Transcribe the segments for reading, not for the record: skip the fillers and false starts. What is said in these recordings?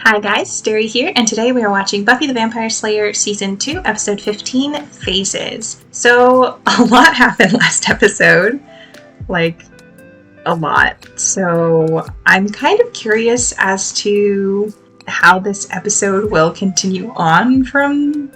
Hi guys, Steri here, and today we are watching Buffy the Vampire Slayer Season 2, Episode 15, Phases. So, a lot happened last episode. Like, a lot. So, I'm kind of curious as to how this episode will continue on from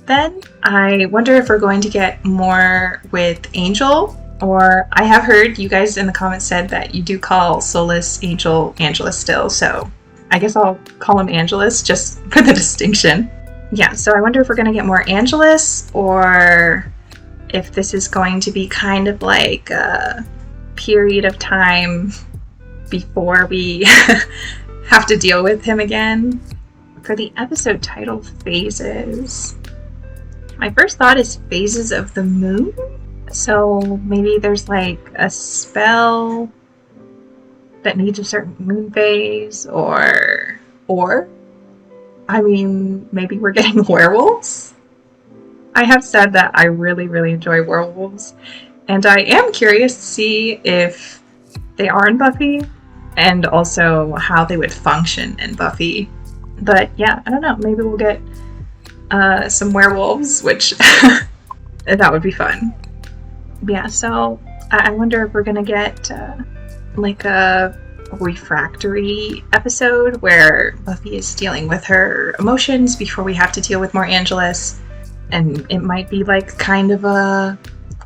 then. I wonder if we're going to get more with Angel, or I have heard you guys in the comments said that you do call Solus Angel Angela still, so I guess I'll call him Angelus just for the distinction. Yeah, so I wonder if we're going to get more Angelus, or if this is going to be kind of like a period of time before we have to deal with him again. For the episode title, Phases, my first thought is Phases of the Moon? So maybe there's like a spell that needs a certain moon phase, or I mean, maybe we're getting werewolves? I have said that I really enjoy werewolves, and I am curious to see if they are in Buffy, and also how they would function in Buffy. But yeah, I don't know, maybe we'll get some werewolves, which that would be fun. Yeah, so I wonder if we're gonna get like a refractory episode where Buffy is dealing with her emotions before we have to deal with more Angelus, and it might be like kind of a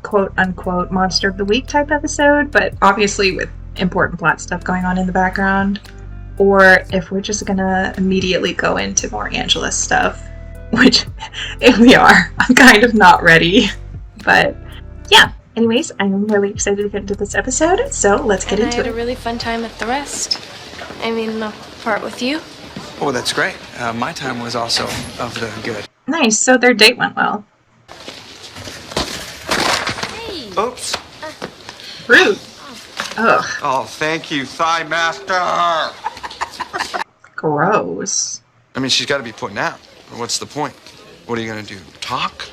quote-unquote monster of the week type episode, but obviously with important plot stuff going on in the background, or if we're just gonna immediately go into more Angelus stuff, which if we are, I'm kind of not ready. But yeah, anyways, I'm really excited to get into this episode, so let's get into it. I had a really fun time at the rest. I mean, the part with you. Oh, that's great. My time was also of the good. Nice, so their date went well. Hey! Oops. Rude. Ugh. Oh, thank you, Thigh Master. Gross. I mean, she's got to be putting out. What's the point? What are you going to do? Talk?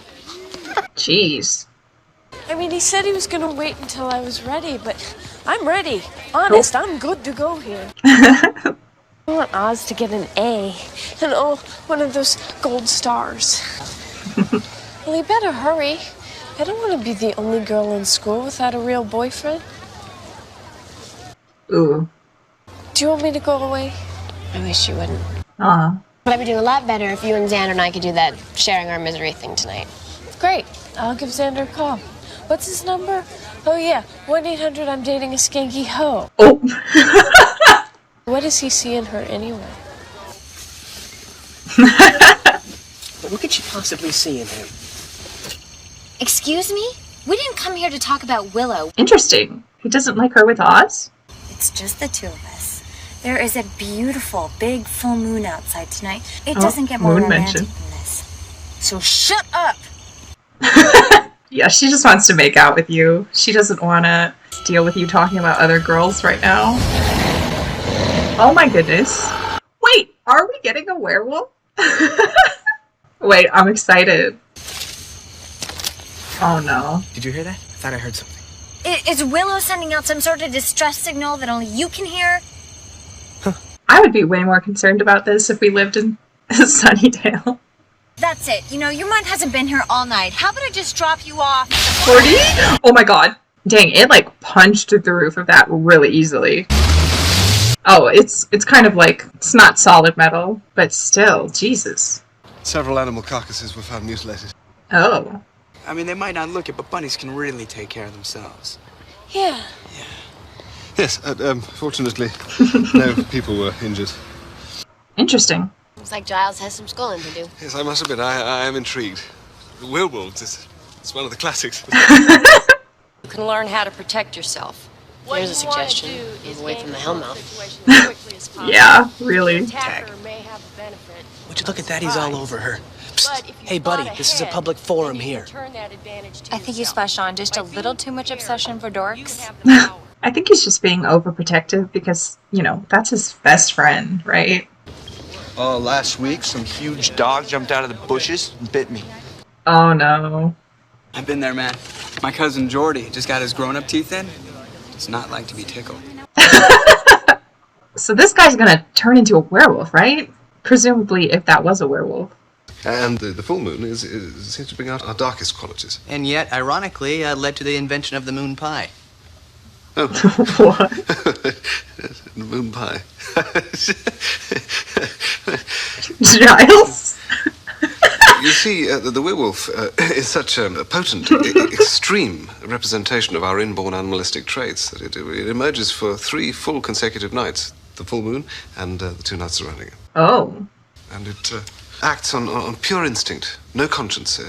Jeez. I mean, he said he was gonna wait until I was ready, but I'm ready. Honest, I'm good to go here. I want Oz to get an A, and one of those gold stars. Well, he better hurry. I don't want to be the only girl in school without a real boyfriend. Ooh. Do you want me to go away? I wish you wouldn't. Aw. But I'd be doing a lot better if you and Xander and I could do that sharing our misery thing tonight. Great. I'll give Xander a call. What's his number? Oh yeah, 1-800 I'm dating a skanky hoe. Oh. What does he see in her anyway? What could she possibly see in him? Excuse me? We didn't come here to talk about Willow. Interesting. He doesn't like her with Oz? It's just the two of us. There is a beautiful, big full moon outside tonight. It Oh, doesn't get more moon romantic mention. than this. So shut up! Yeah, she just wants to make out with you. She doesn't want to deal with you talking about other girls right now. Oh my goodness. Wait, are we getting a werewolf? Wait, I'm excited. Oh no. Did you hear that? I thought I heard something. Is Willow sending out some sort of distress signal that only you can hear? I would be way more concerned about this if we lived in Sunnydale. That's it. You know, your mind hasn't been here all night. How about I just drop you off? 40? Oh my god. Dang, it like punched through the roof of that really easily. Oh, it's kind of like, it's not solid metal, but still, Jesus. Several animal carcasses were found mutilated. Oh. I mean, they might not look it, but bunnies can really take care of themselves. Yeah. Yes, fortunately, no people were injured. Interesting. Looks like Giles has some schooling to do. Yes, I must admit, I am intrigued. Werewolves, it's one of the classics. You can learn how to protect yourself. Here's a suggestion. Move away from the Hellmouth. Yeah, really. Tag. Would you look at that? He's all over her. Psst. Hey, buddy, this is a public forum here. I think you splashed on just a little too much obsession for dorks. I think he's just being overprotective because, you know, that's his best friend, right? Oh, last week, some huge dog jumped out of the bushes and bit me. Oh no. I've been there, man. My cousin Jordy just got his grown-up teeth in. It's not like to be tickled. So this guy's gonna turn into a werewolf, right? Presumably, if that was a werewolf. And the full moon seems to bring out our darkest qualities. And yet, ironically, led to the invention of the moon pie. Oh. What? Moon pie. Giles? You see, the werewolf is such a potent, extreme representation of our inborn animalistic traits that it emerges for 3 full consecutive nights, the full moon and the 2 nights surrounding it. Oh. And it acts on pure instinct, no conscience,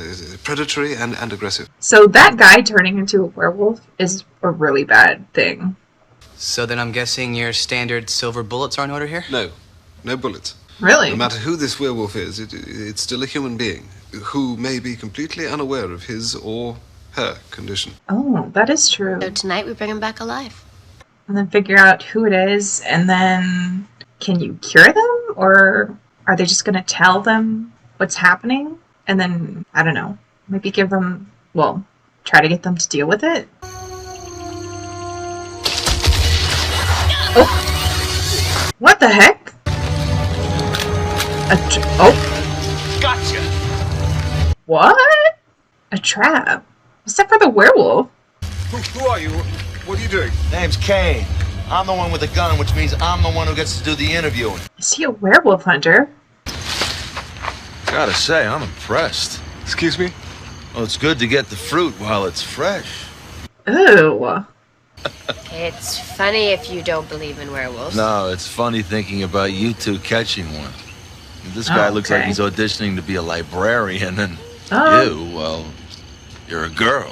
predatory and aggressive. So that guy turning into a werewolf is a really bad thing. So then I'm guessing your standard silver bullets are in order here? No bullets. Really? No matter who this werewolf is, it's still a human being who may be completely unaware of his or her condition. Oh, that is true. So tonight we bring him back alive. And then figure out who it is, and then can you cure them? Or are they just going to tell them what's happening? And then, I don't know, maybe give them, well, try to get them to deal with it? Oh! What the heck? Oh! Gotcha! What? A trap? Except for the werewolf. Who are you? What are you doing? Name's Kane. I'm the one with the gun, which means I'm the one who gets to do the interviewing. Is he a werewolf hunter? Gotta say, I'm impressed. Excuse me? Well, it's good to get the fruit while it's fresh. Ooh. It's funny if you don't believe in werewolves. No, it's funny thinking about you two catching one. This guy looks like he's auditioning to be a librarian, and you, well, you're a girl.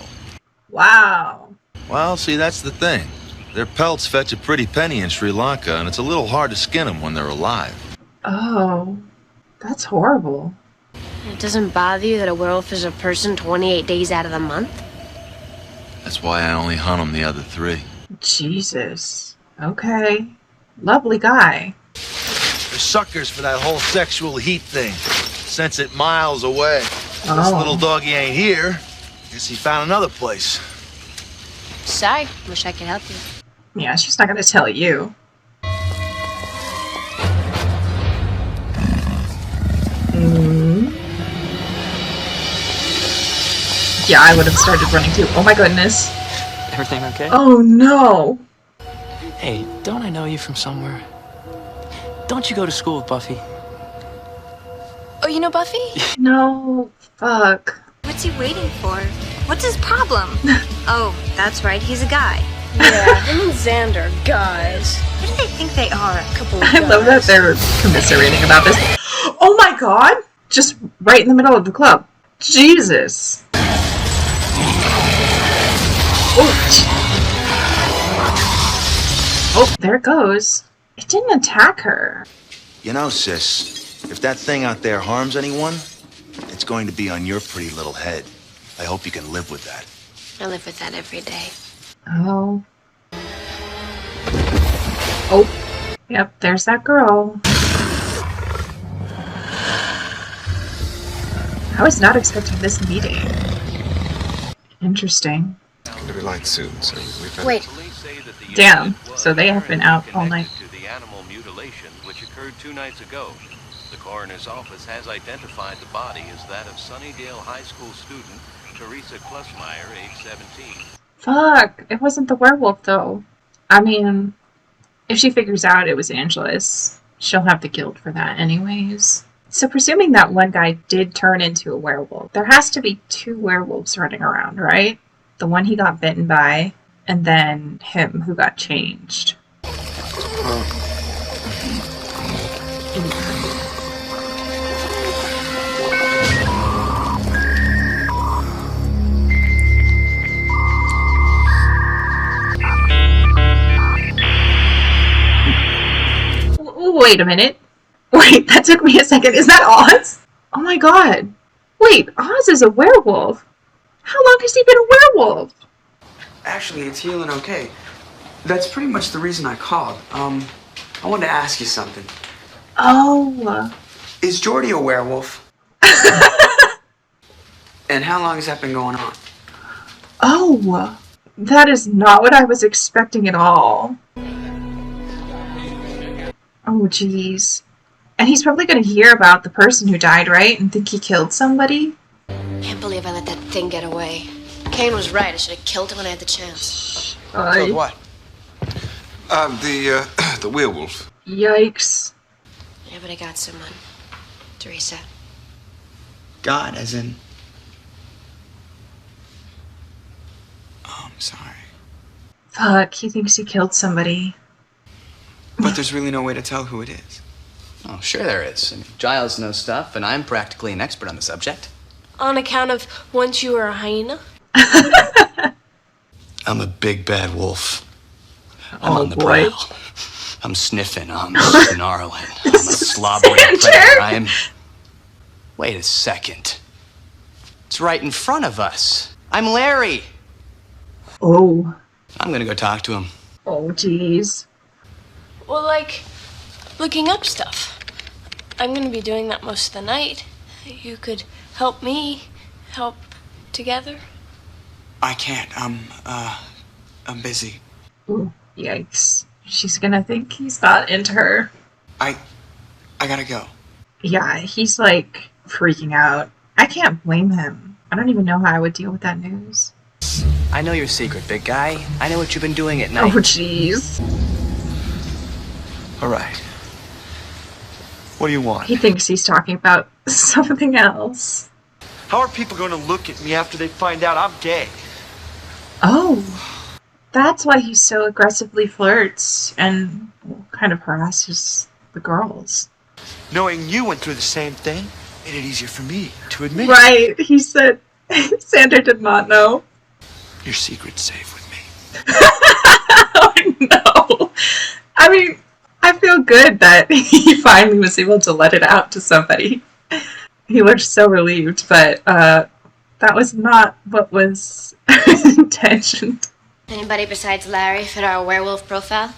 Wow. Well, see, that's the thing. Their pelts fetch a pretty penny in Sri Lanka, and it's a little hard to skin them when they're alive. Oh, that's horrible. It doesn't bother you that a werewolf is a person 28 days out of the month? That's why I only hunt them the other 3. Jesus. Okay. Lovely guy. They're suckers for that whole sexual heat thing. Sense it miles away. Oh. This little doggy ain't here. Guess he found another place. Sorry, wish I could help you. Yeah, she's not gonna tell you. Yeah, I would have started running too. Oh my goodness. Everything okay? Oh no. Hey, don't I know you from somewhere? Don't you go to school with Buffy? Oh, you know Buffy? No. Fuck. What's he waiting for? What's his problem? Oh, that's right, he's a guy. Yeah, him and Xander, guys. What do they think they are? A couple of I love that they're commiserating about this. Oh my god! Just right in the middle of the club. Jesus. Oh, there it goes. It didn't attack her. You know, sis, if that thing out there harms anyone, it's going to be on your pretty little head. I hope you can live with that. I live with that every day. Oh. Oh. Yep, there's that girl. I was not expecting this meeting. Interesting. It's going to be light soon, so we've had... Wait. Damn, so they have been out all night. To the animal mutilation which occurred 2 nights ago. The coroner's office has identified the body as that of Sunnydale High School student Teresa Klusmeyer, age 17. Fuck, it wasn't the werewolf though. I mean, if she figures out it was Angela's, she'll have the guilt for that anyways. So presuming that one guy did turn into a werewolf, there has to be 2 werewolves running around, right? The one he got bitten by, and then him who got changed. Wait a minute. Wait, that took me a second. Is that Oz? Oh my god. Wait, Oz is a werewolf. How long has he been a werewolf? Actually, it's healing okay. That's pretty much the reason I called. I wanted to ask you something. Oh. Is Jordy a werewolf? And how long has that been going on? Oh. That is not what I was expecting at all. Oh, jeez. And he's probably going to hear about the person who died, right? And think he killed somebody? Can't believe I let that thing get away. Kane was right. I should have killed him when I had the chance. Killed what? The werewolf. Yikes. Yeah, but I got someone. Teresa. God, as in... Oh, I'm sorry. Fuck, he thinks he killed somebody. But there's really no way to tell who it is. Oh, sure there is. I mean, Giles knows stuff, and I'm practically an expert on the subject. On account of once you were a hyena? I'm a big bad wolf. I'm on the prowl. I'm sniffing. I'm snarling. I'm a slobbering predator. I am... Wait a second. It's right in front of us. I'm Larry. Oh. I'm gonna go talk to him. Oh, jeez. Well, like, looking up stuff. I'm gonna be doing that most of the night. You could help me help together. I can't. I'm busy. Ooh, yikes. She's gonna think he's not into her. I gotta go. Yeah, he's like freaking out. I can't blame him. I don't even know how I would deal with that news. I know your secret, big guy. I know what you've been doing at night. Oh, jeez. All right. What do you want? He thinks he's talking about something else. How are people going to look at me after they find out I'm gay? Oh. That's why he so aggressively flirts and kind of harasses the girls. Knowing you went through the same thing made it easier for me to admit. Right, he said Sander did not know. Your secret's safe with me. Oh no. I mean, I feel good that he finally was able to let it out to somebody. He looked so relieved, but that was not what was intentioned. Anybody besides Larry fit our werewolf profile?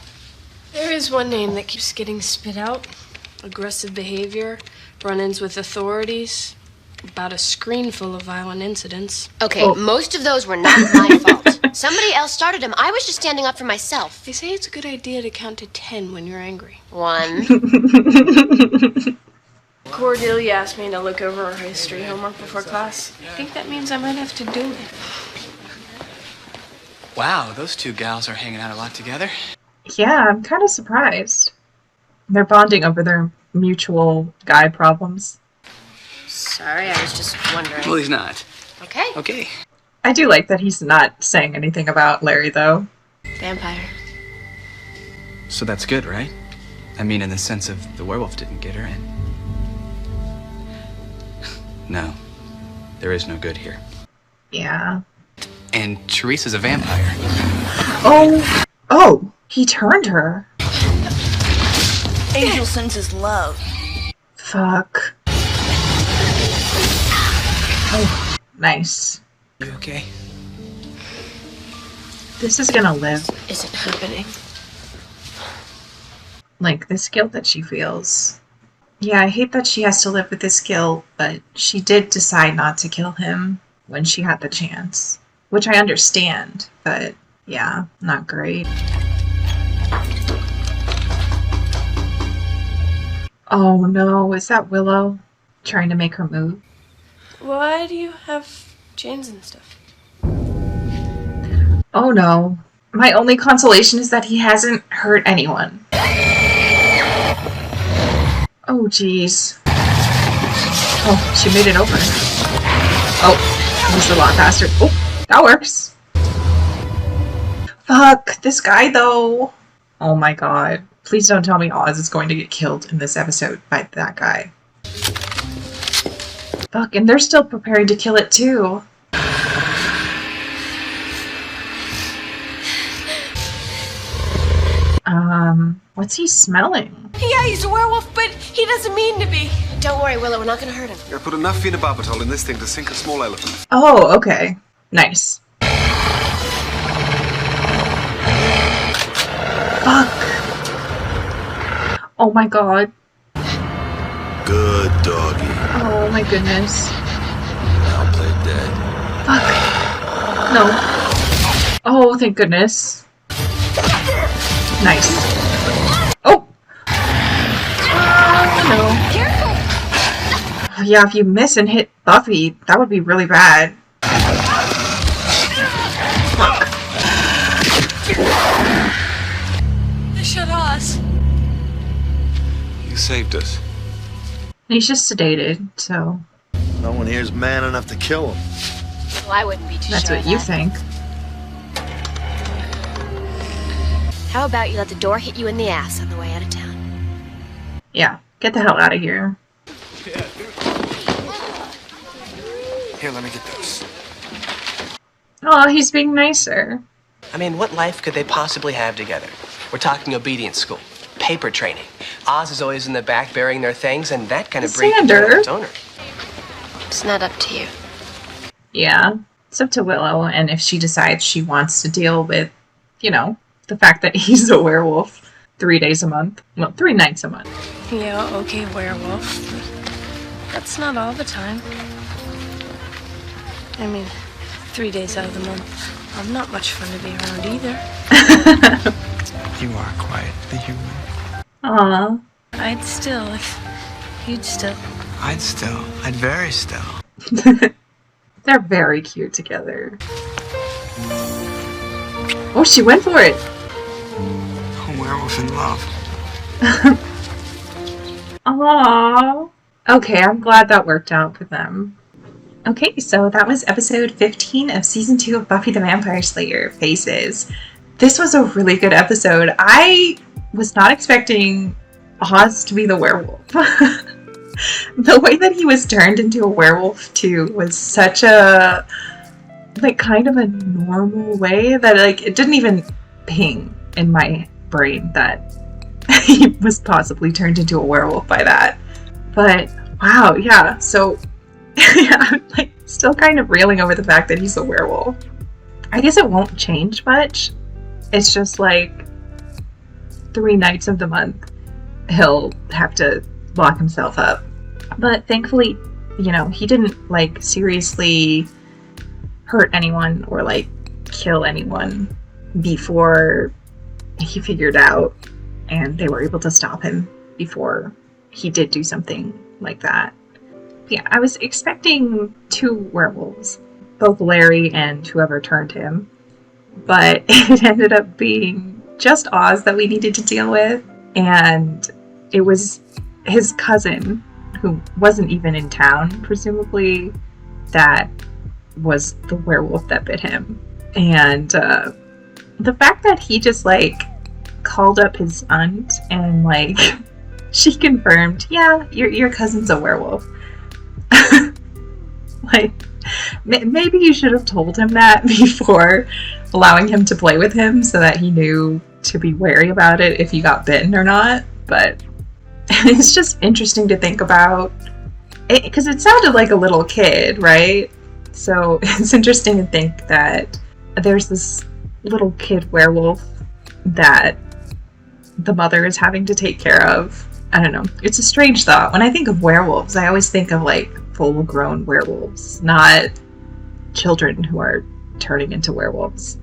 There is one name that keeps getting spit out. Aggressive behavior, run-ins with authorities, about a screen full of violent incidents. Okay, most of those were not my fault. Somebody else started them. I was just standing up for myself. They say it's a good idea to count to 10 when you're angry. 1. Cordelia asked me to look over her history homework before class. I think that means I might have to do it. Wow, those two gals are hanging out a lot together. Yeah, I'm kind of surprised. They're bonding over their mutual guy problems. Sorry, I was just wondering. Well, he's not. Okay. Okay. I do like that he's not saying anything about Larry, though. Vampire. So that's good, right? I mean, in the sense of the werewolf didn't get her, and... No. There is no good here. Yeah. And Teresa's a vampire. Oh! Oh! He turned her. Angel senses love. Fuck. Oh, nice. You okay? This is gonna live. Is it happening? Like, this guilt that she feels. Yeah, I hate that she has to live with this guilt, but she did decide not to kill him when she had the chance. Which I understand, but yeah, not great. Oh no, is that Willow trying to make her move? Why do you have chains and stuff? Oh no. My only consolation is that he hasn't hurt anyone. Oh jeez. Oh, she made it over. Oh, he's a lot faster. Oh, that works. Fuck, this guy though. Oh my god. Please don't tell me Oz is going to get killed in this episode by that guy. Fuck, and they're still preparing to kill it too. What's he smelling? Yeah, he's a werewolf, but he doesn't mean to be. Don't worry, Willow, we're not gonna hurt him. I put enough phenobarbital in this thing to sink a small elephant. Oh, okay. Nice. Fuck. Oh my god. Good doggy. Oh my goodness. Now play dead. Fuck. No. Oh, thank goodness. Nice. Oh! No. Yeah, if you miss and hit Buffy, that would be really bad. They shot Oz. You saved us. He's just sedated, so... No one here's man enough to kill him. Well, I wouldn't be too That's sure what of you that. think. How about you let the door hit you in the ass on the way out of town? Yeah, get the hell out of here. Here, let me get those. Oh, he's being nicer. I mean, what life could they possibly have together? We're talking obedience school, paper training. Oz is always in the back burying their things, and that kind of breaks its owner. It's not up to you. Yeah, it's up to Willow, and if she decides she wants to deal with, you know, the fact that he's a werewolf 3 days a month. Well, 3 nights a month. Yeah, okay, werewolf. That's not all the time. I mean, 3 days out of the month, I'm not much fun to be around either. You are quite the human. Aww. I'd still, if you'd still. I'd very still. They're very cute together. Oh, she went for it! A werewolf in love. Aww. Okay, I'm glad that worked out for them. Okay, so that was episode 15 of season 2 of Buffy the Vampire Slayer, Faces. This was a really good episode. I was not expecting Oz to be the werewolf. The way that he was turned into a werewolf too was such a, like, kind of a normal way that, like, it didn't even ping in my brain that he was possibly turned into a werewolf by that. But wow, yeah, so yeah, I'm like still kind of reeling over the fact that he's a werewolf. I guess it won't change much. It's just like 3 nights of the month he'll have to lock himself up. But thankfully, you know, he didn't like seriously hurt anyone or like kill anyone before he figured out, and they were able to stop him before he did do something like that. Yeah, I was expecting 2 werewolves, both Larry and whoever turned him, but it ended up being just Oz that we needed to deal with, and it was his cousin, who wasn't even in town, presumably, that was the werewolf that bit him. And the fact that he just, like, called up his aunt and, like, she confirmed, yeah, your cousin's a werewolf. Like, maybe you should have told him that before allowing him to play with him so that he knew to be wary about it if he got bitten or not. But it's just interesting to think about, because it sounded like a little kid, right? So it's interesting to think that there's this little kid werewolf that the mother is having to take care of. I don't know. It's a strange thought. When I think of werewolves, I always think of like full-grown werewolves, not children who are turning into werewolves.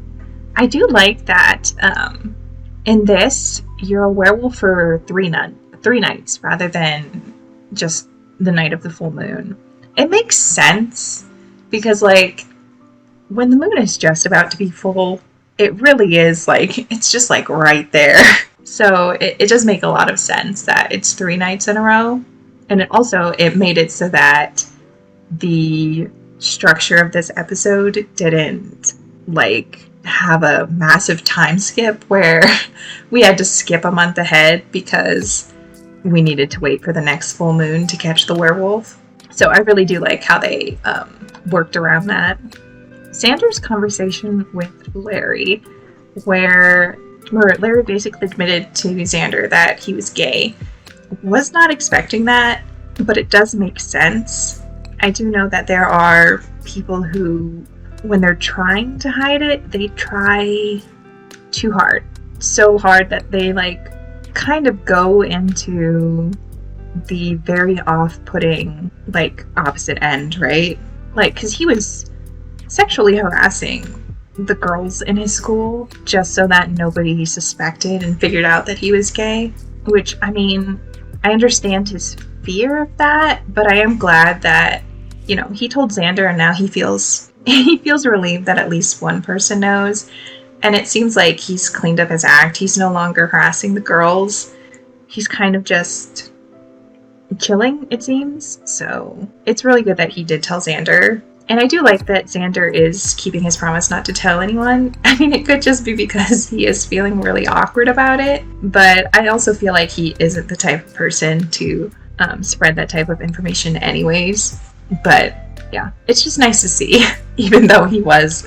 I do like that in this, you're a werewolf for 3 nights rather than just the night of the full moon. It makes sense because, like, when the moon is just about to be full, it really is like, it's just like right there. So it does make a lot of sense that it's 3 nights in a row. And it made it so that the structure of this episode didn't, like, have a massive time skip where we had to skip a month ahead because we needed to wait for the next full moon to catch the werewolf. So I really do like how they worked around that. Xander's conversation with Larry, where Larry basically admitted to Xander that he was gay. Was not expecting that, but it does make sense. I do know that there are people who, when they're trying to hide it, they try too hard. So hard that they, like, kind of go into the very off-putting, like, opposite end, right? Like, because he was sexually harassing the girls in his school just so that nobody suspected and figured out that he was gay. Which, I mean, I understand his fear of that, but I am glad that, you know, he told Xander and now he feels relieved that at least one person knows. And it seems like he's cleaned up his act. He's no longer harassing the girls. He's kind of just chilling, it seems. So it's really good that he did tell Xander. And I do like that Xander is keeping his promise not to tell anyone. I mean, it could just be because he is feeling really awkward about it. But I also feel like he isn't the type of person to spread that type of information anyways. But yeah, it's just nice to see, even though he was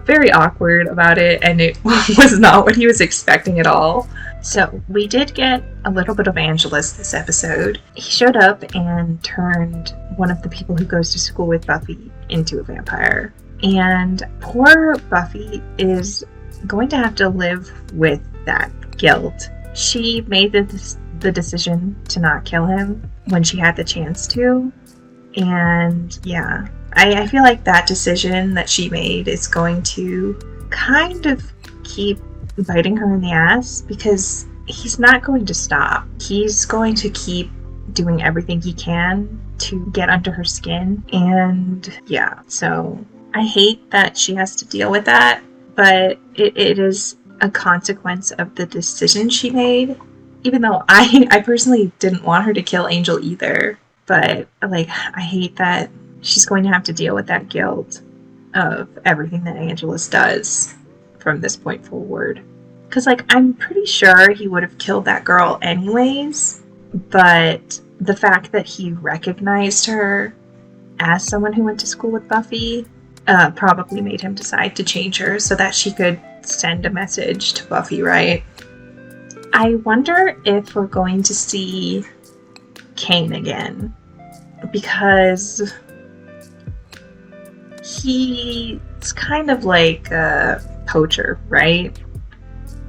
very awkward about it and it was not what he was expecting at all. So we did get a little bit of Angelus this episode. He showed up and turned one of the people who goes to school with Buffy into a vampire. And poor Buffy is going to have to live with that guilt. She made the decision to not kill him when she had the chance to. And yeah, I feel like that decision that she made is going to kind of keep biting her in the ass because he's not going to stop. He's going to keep doing everything he can to get under her skin. And yeah, so I hate that she has to deal with that, but it is a consequence of the decision she made. Even though I personally didn't want her to kill Angel either, but like I hate that she's going to have to deal with that guilt of everything that Angelus does from this point forward. Because, like, I'm pretty sure he would have killed that girl anyways, but the fact that he recognized her as someone who went to school with Buffy probably made him decide to change her so that she could send a message to Buffy, right? I wonder if we're going to see Kane again, because he's kind of like a poacher, right?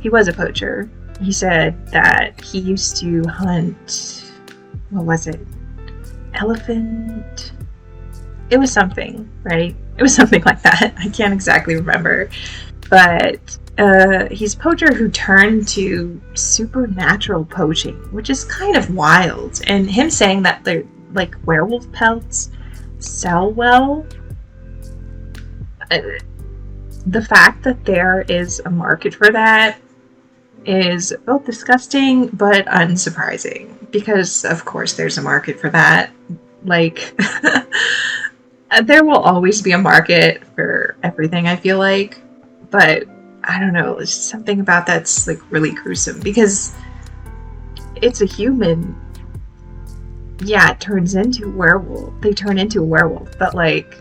He was a poacher. He said that he used to hunt, what was it? Elephant? It was something, right? It was something like that. I can't exactly remember. But he's a poacher who turned to supernatural poaching, which is kind of wild. And him saying that they're like werewolf pelts sell well. The fact that there is a market for that is both disgusting but unsurprising, because of course there's a market for that. Like there will always be a market for everything, I feel like, but I don't know, there's something about that's like really gruesome because it's a human. Yeah, it turns into a werewolf. They turn into a werewolf, but like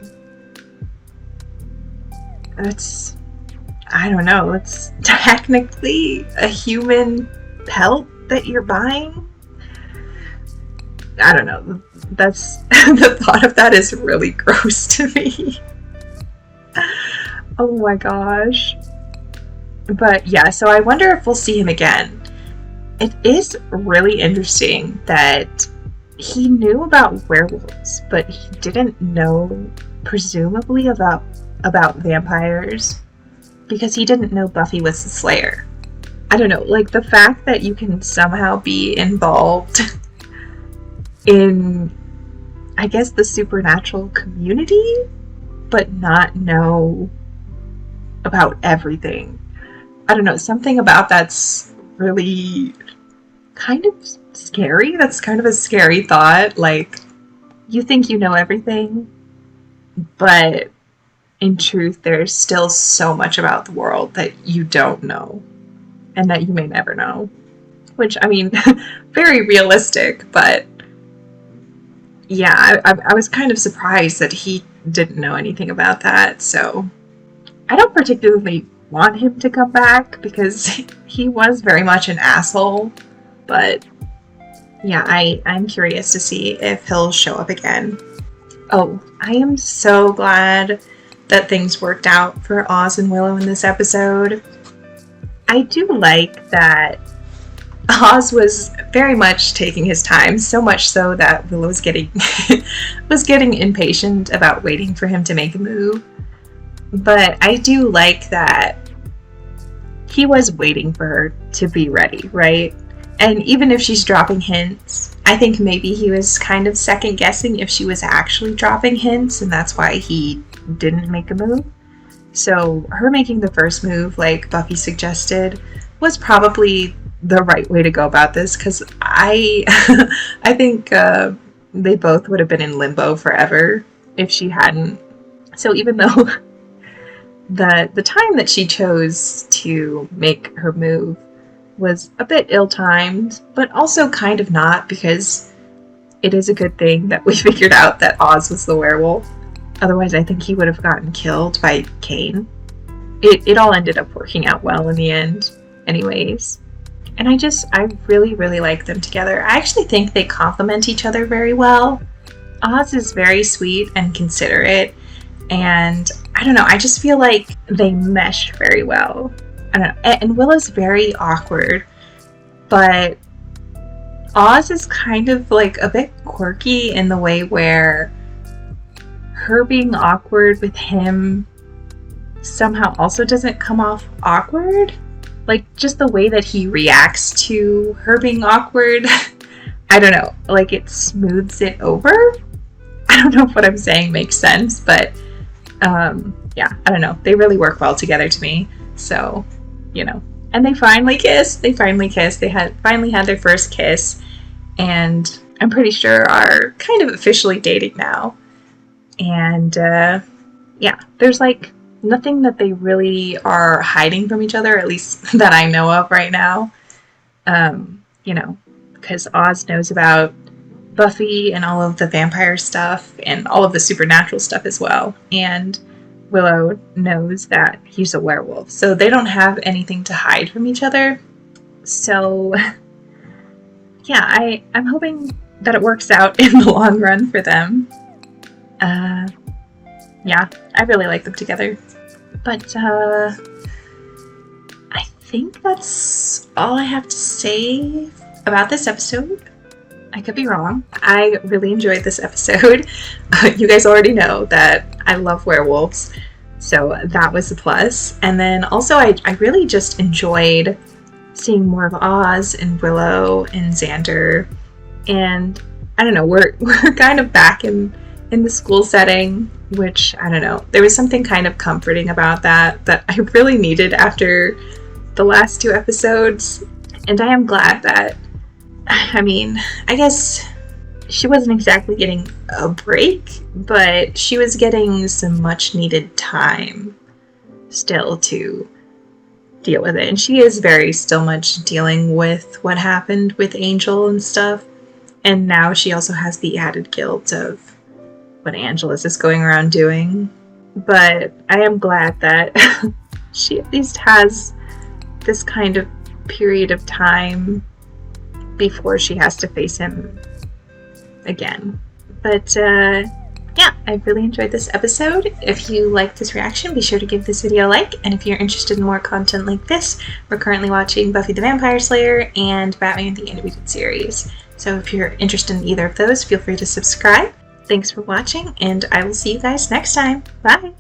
it's, I don't know, it's technically a human pelt that you're buying. I don't know. That's the thought of that is really gross to me. Oh my gosh. But yeah, so I wonder if we'll see him again. It is really interesting that he knew about werewolves, but he didn't know, presumably, about vampires, because he didn't know Buffy was the Slayer. I don't know, like the fact that you can somehow be involved in, I guess, the supernatural community, but not know about everything. I don't know, something about that's really kind of scary. That's kind of a scary thought. Like, you think you know everything, but in truth, there's still so much about the world that you don't know, and that you may never know. Which, I mean, very realistic, but yeah, I was kind of surprised that he didn't know anything about that, so I don't particularly want him to come back, because he was very much an asshole, but yeah, I'm curious to see if he'll show up again. Oh, I am so glad that things worked out for Oz and Willow in this episode. I do like that Oz was very much taking his time, so much so that Willow was getting impatient about waiting for him to make a move. But I do like that he was waiting for her to be ready, right? And even if she's dropping hints, I think maybe he was kind of second guessing if she was actually dropping hints, and that's why he didn't make a move. So her making the first move, like Buffy suggested, was probably the right way to go about this, because I think they both would have been in limbo forever if she hadn't. So even though the time that she chose to make her move was a bit ill-timed, but also kind of not, because it is a good thing that we figured out that Oz was the werewolf. Otherwise, I think he would have gotten killed by Kane. It all ended up working out well in the end, anyways. And I really, really like them together. I actually think they complement each other very well. Oz is very sweet and considerate, and I don't know, I just feel like they mesh very well. I don't know, and Willow's very awkward, but Oz is kind of like a bit quirky in the way where her being awkward with him somehow also doesn't come off awkward. Like, just the way that he reacts to her being awkward, I don't know, like it smooths it over. I don't know if what I'm saying makes sense, but yeah, I don't know. They really work well together to me. So, you know, and they finally kissed. They finally finally had their first kiss, and I'm pretty sure are kind of officially dating now. And yeah, there's like nothing that they really are hiding from each other, at least that I know of right now. You know, because Oz knows about Buffy and all of the vampire stuff and all of the supernatural stuff as well. And Willow knows that he's a werewolf. So they don't have anything to hide from each other. So yeah, I'm hoping that it works out in the long run for them. Yeah, I really like them together. But I think that's all I have to say about this episode. I could be wrong. I really enjoyed this episode. You guys already know that I love werewolves, so that was a plus. And then also I really just enjoyed seeing more of Oz and Willow and Xander. And I don't know, we're kind of back in the school setting, which, I don't know, there was something kind of comforting about that I really needed after the last two episodes. And I am glad that, I mean, I guess she wasn't exactly getting a break, but she was getting some much needed time still to deal with it. And she is very still much dealing with what happened with Angel and stuff. And now she also has the added guilt of what Angelus is going around doing. But I am glad that she at least has this kind of period of time before she has to face him again. But yeah, I really enjoyed this episode. If you liked this reaction, be sure to give this video a like. And if you're interested in more content like this, we're currently watching Buffy the Vampire Slayer and Batman the Animated Series. So if you're interested in either of those, feel free to subscribe. Thanks for watching, and I will see you guys next time. Bye!